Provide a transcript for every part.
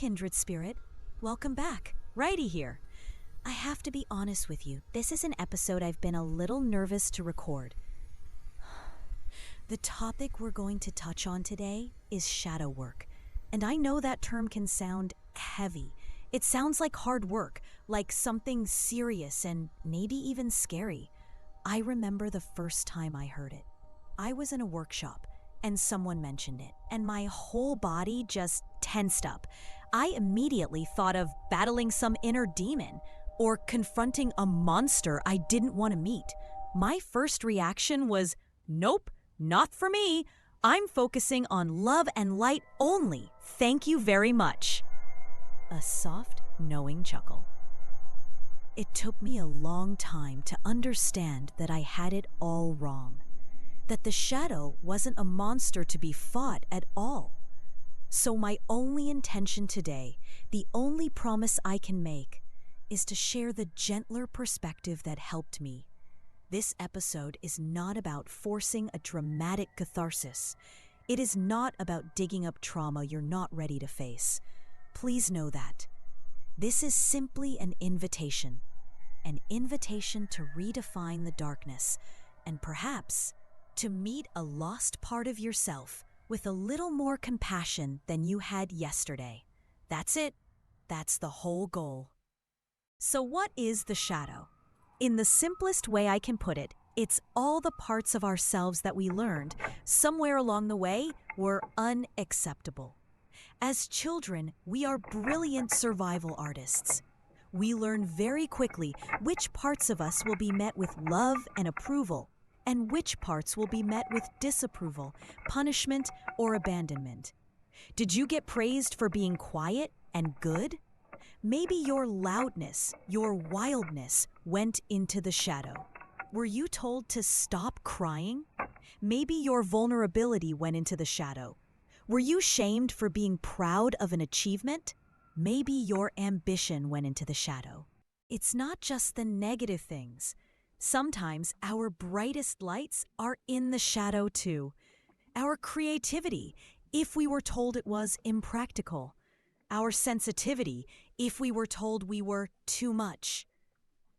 kindred spirit. Welcome back. Reidi here. I have to be honest with you. This is an episode I've been a little nervous to record. The topic we're going to touch on today is shadow work. And I know that term can sound heavy. It sounds like hard work, like something serious and maybe even scary. I remember the first time I heard it. I was in a workshop and someone mentioned it, and my whole body just tensed up. I immediately thought of battling some inner demon or confronting a monster I didn't want to meet. My first reaction was, nope, not for me. I'm focusing on love and light only. Thank you very much. A soft, knowing chuckle. It took me a long time to understand that I had it all wrong. That the shadow wasn't a monster to be fought at all. So my only intention today, the only promise I can make, is to share the gentler perspective that helped me. This episode is not about forcing a dramatic catharsis. It is not about digging up trauma you're not ready to face. Please know that. This is simply an invitation to redefine the darkness, and perhaps to meet a lost part of yourself with a little more compassion than you had yesterday. That's it. That's the whole goal. So what is the shadow? In the simplest way I can put it, it's all the parts of ourselves that we learned somewhere along the way were unacceptable. As children, we are brilliant survival artists. We learn very quickly which parts of us will be met with love and approval, and which parts will be met with disapproval, punishment, or abandonment. Did you get praised for being quiet and good? Maybe your loudness, your wildness went into the shadow. Were you told to stop crying? Maybe your vulnerability went into the shadow. Were you shamed for being proud of an achievement? Maybe your ambition went into the shadow. It's not just the negative things. Sometimes our brightest lights are in the shadow too. Our creativity, if we were told it was impractical. Our sensitivity, if we were told we were too much.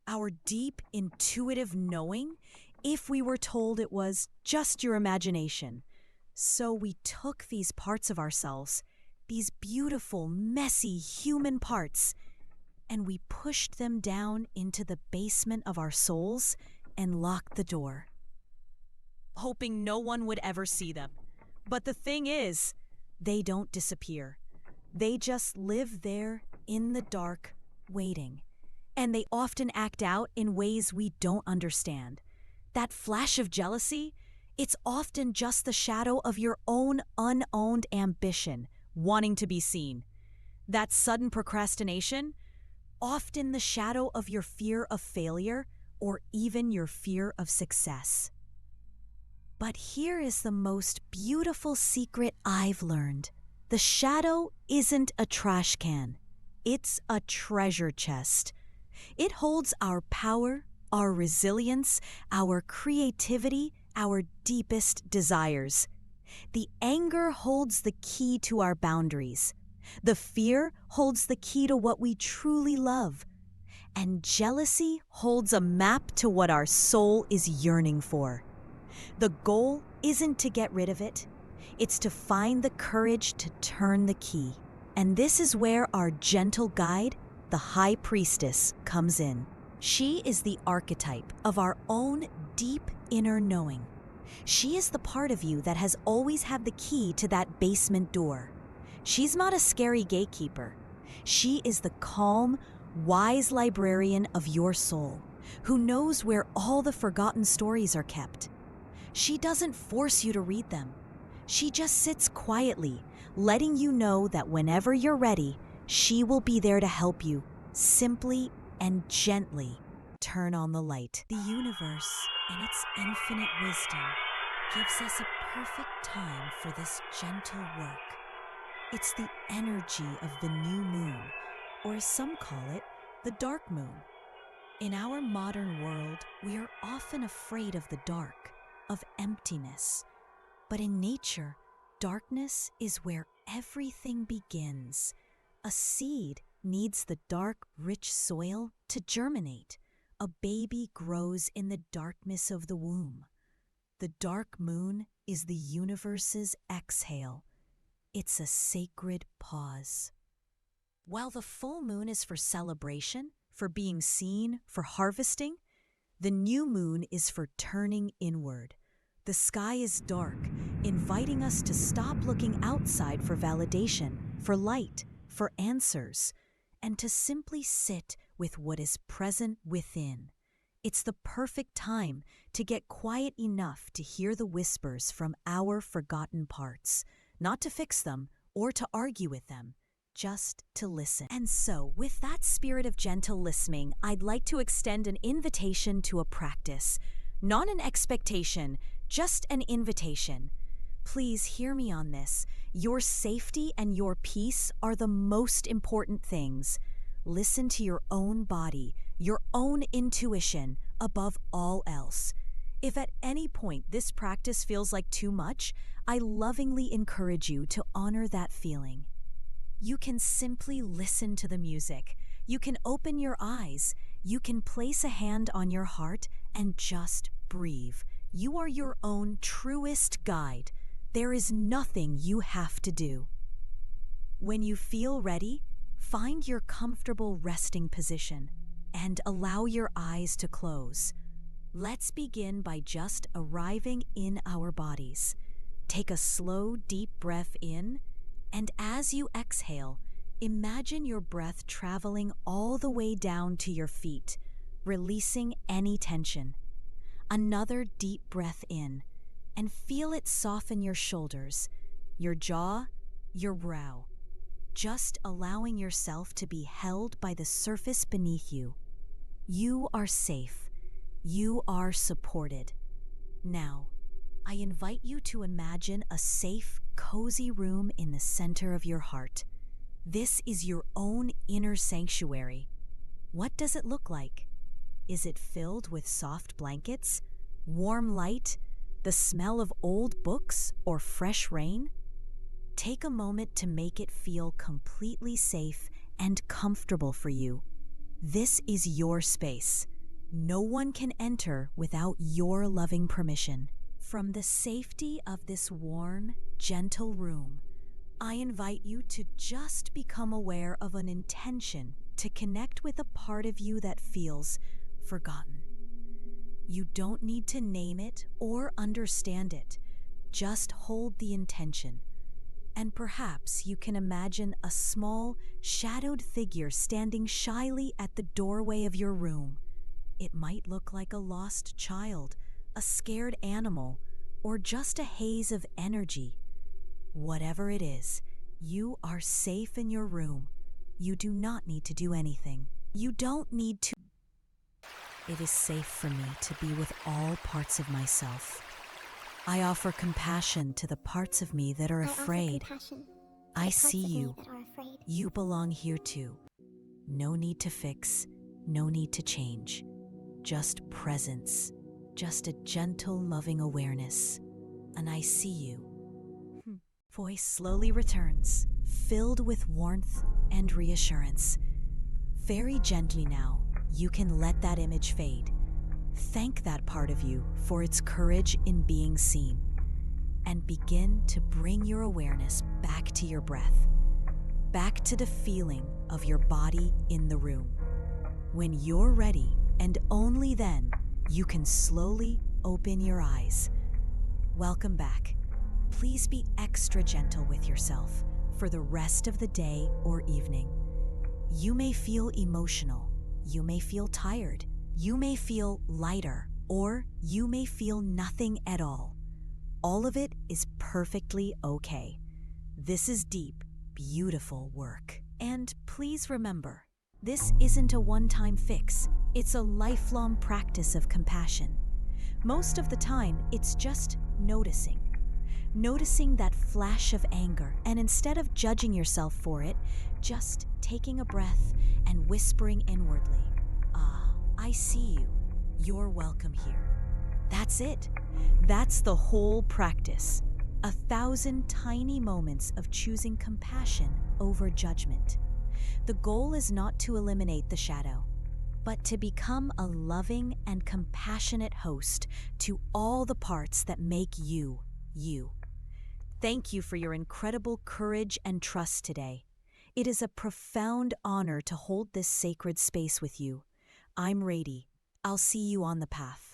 Our deep, intuitive knowing, if we were told it was just your imagination. So we took these parts of ourselves, these beautiful, messy human parts, and we pushed them down into the basement of our souls and locked the door, hoping no one would ever see them. But the thing is, they don't disappear. They just live there in the dark, waiting. And they often act out in ways we don't understand. That flash of jealousy, it's often just the shadow of your own unowned ambition, wanting to be seen. That sudden procrastination, often the shadow of your fear of failure or even your fear of success. But here is the most beautiful secret I've learned. The shadow isn't a trash can. It's a treasure chest. It holds our power, our resilience, our creativity, our deepest desires. The anger holds the key to our boundaries. The fear holds the key to what we truly love. And jealousy holds a map to what our soul is yearning for. The goal isn't to get rid of it. It's to find the courage to turn the key. And this is where our gentle guide, the High Priestess, comes in. She is the archetype of our own deep inner knowing. She is the part of you that has always had the key to that basement door. She's not a scary gatekeeper. She is the calm, wise librarian of your soul, who knows where all the forgotten stories are kept. She doesn't force you to read them. She just sits quietly, letting you know that whenever you're ready, she will be there to help you, simply and gently turn on the light. The universe, in its infinite wisdom, gives us a perfect time for this gentle work. It's the energy of the new moon, or as some call it, the dark moon. In our modern world, we are often afraid of the dark, of emptiness. But in nature, darkness is where everything begins. A seed needs the dark, rich soil to germinate. A baby grows in the darkness of the womb. The dark moon is the universe's exhale. It's a sacred pause. While the full moon is for celebration, for being seen, for harvesting, the new moon is for turning inward. The sky is dark, inviting us to stop looking outside for validation, for light, for answers, and to simply sit with what is present within. It's the perfect time to get quiet enough to hear the whispers from our forgotten parts, not to fix them or to argue with them, just to listen. And so, with that spirit of gentle listening, I'd like to extend an invitation to a practice. Not an expectation, just an invitation. Please hear me on this. Your safety and your peace are the most important things. Listen to your own body, your own intuition, above all else. If at any point this practice feels like too much, I lovingly encourage you to honor that feeling. You can simply listen to the music. You can open your eyes. You can place a hand on your heart and just breathe. You are your own truest guide. There is nothing you have to do. When you feel ready, find your comfortable resting position and allow your eyes to close. Let's begin by just arriving in our bodies. Take a slow, deep breath in, and as you exhale, imagine your breath traveling all the way down to your feet, releasing any tension. Another deep breath in, and feel it soften your shoulders, your jaw, your brow, just allowing yourself to be held by the surface beneath you. You are safe. You are supported. Now, I invite you to imagine a safe, cozy room in the center of your heart. This is your own inner sanctuary. What does it look like? Is it filled with soft blankets, warm light, the smell of old books, or fresh rain? Take a moment to make it feel completely safe and comfortable for you. This is your space. No one can enter without your loving permission. From the safety of this warm, gentle room, I invite you to just become aware of an intention to connect with a part of you that feels forgotten. You don't need to name it or understand it. Just hold the intention. And perhaps you can imagine a small, shadowed figure standing shyly at the doorway of your room. It might look like a lost child, a scared animal, or just a haze of energy. Whatever it is, you are safe in your room. You do not need to do anything. You don't need to. It is safe for me to be with all parts of myself. I offer compassion to the parts of me that are afraid. I see you. You belong here too. No need to fix, no need to change. Just presence, just a gentle, loving awareness. And I see you. Voice slowly returns, filled with warmth and reassurance. Very gently now, you can let that image fade. Thank that part of you for its courage in being seen. And begin to bring your awareness back to your breath, back to the feeling of your body in the room. When you're ready, and only then, you can slowly open your eyes. Welcome back. Please be extra gentle with yourself for the rest of the day or evening. You may feel emotional. You may feel tired. You may feel lighter, or you may feel nothing at all. All of it is perfectly okay. This is deep, beautiful work. And please remember, this isn't a one-time fix. It's a lifelong practice of compassion. Most of the time, it's just noticing. Noticing that flash of anger, and instead of judging yourself for it, just taking a breath and whispering inwardly, I see you. You're welcome here. That's it. That's the whole practice. 1,000 tiny moments of choosing compassion over judgment. The goal is not to eliminate the shadow, but to become a loving and compassionate host to all the parts that make you, you. Thank you for your incredible courage and trust today. It is a profound honor to hold this sacred space with you. I'm Reidi. I'll see you on the path.